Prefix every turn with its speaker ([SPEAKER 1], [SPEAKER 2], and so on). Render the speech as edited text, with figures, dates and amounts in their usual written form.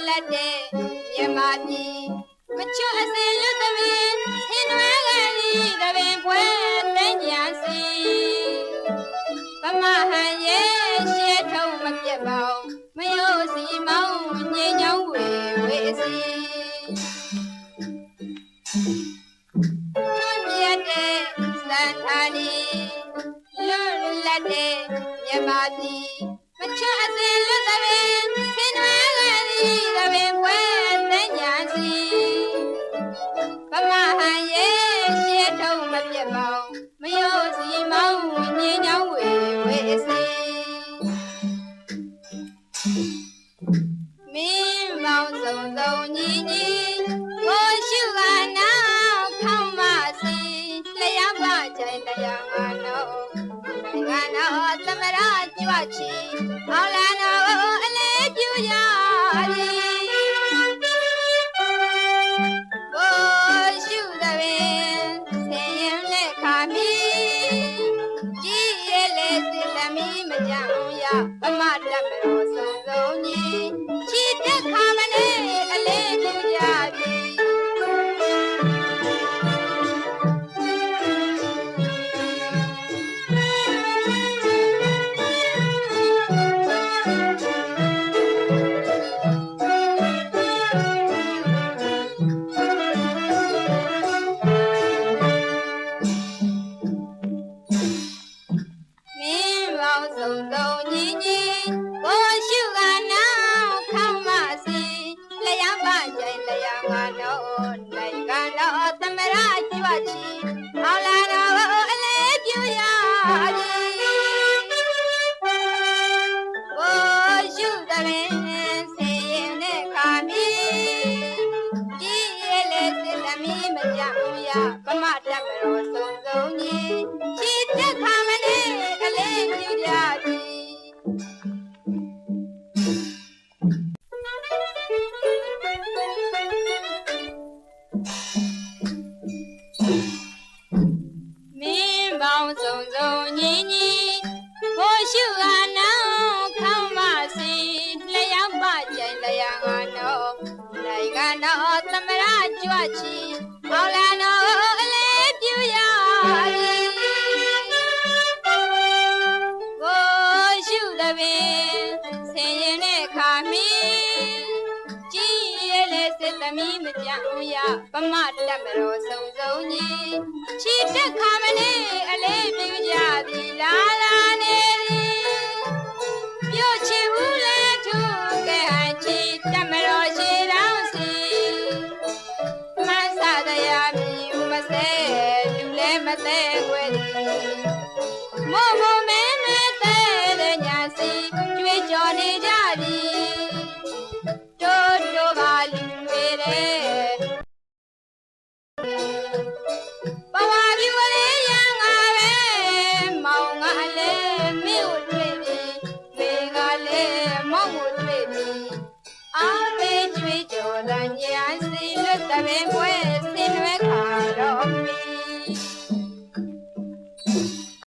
[SPEAKER 1] လက်တဲ့မြန်မာပြည်မချွတ်အစင်လွတ်သမီးဟင်းနွယ်ကလေးတပင်ပွဲတဲ့ညာစီဗမာဟန်ရဲ့ရှဲထုံးမပြတ်ပါဘူးမယို့စီမောင်းညင်ညောင်းဝေဝေစီထွန်းမြတ်တဲ့စံထာနီလွတ်လပ်တဲ့မြန်မာပြည်မချွတ်အစင်လွတ်သမီးဟင်းနွယ်ကလေးတပင်ပွဲတဲ့ညာစီဗမာဟန်ရဲ့ရှဲထုံးမပြတ်ပါဘူးမယို့စီမောင်းညင်ညောင်းဝေဝေစီမင်းမောင်စုံစုံညီညီကိုရှုကနောက်ခေါင်းမစီလျှောက်ပါကြိုင်တရားငါနောငါနောသမရကြွချီအောင်လာနောအလေးပြုရသည်ကိုရှုသပင်ဆင်းရင်လက်ခါမီကြည်ရဲ့လေစစ်သမီးမကြောင်ရဗမာတပ်မတော်စုံစုံညီချီတက်ခါမနေအလေးပြုကြပြီဗမာတပ်မတော်စုံစုံညီချီတက်ခါမနေအလေးပြုကြသည်လာလာနေသည်ပြုတ်ချီဦးလဲထူကဲဟန်ချီတပ်မတော်ရှိတော်စီမဆာတရားမြည်ဦးမစဲလူလဲမသေးခွဲသည်မို့မို့မဲမဲသေးတဲ့ညာစီကြွေးကြော်နေကြသည်တို့တို့ကလူတွေတဲ့တပင်ပွဲ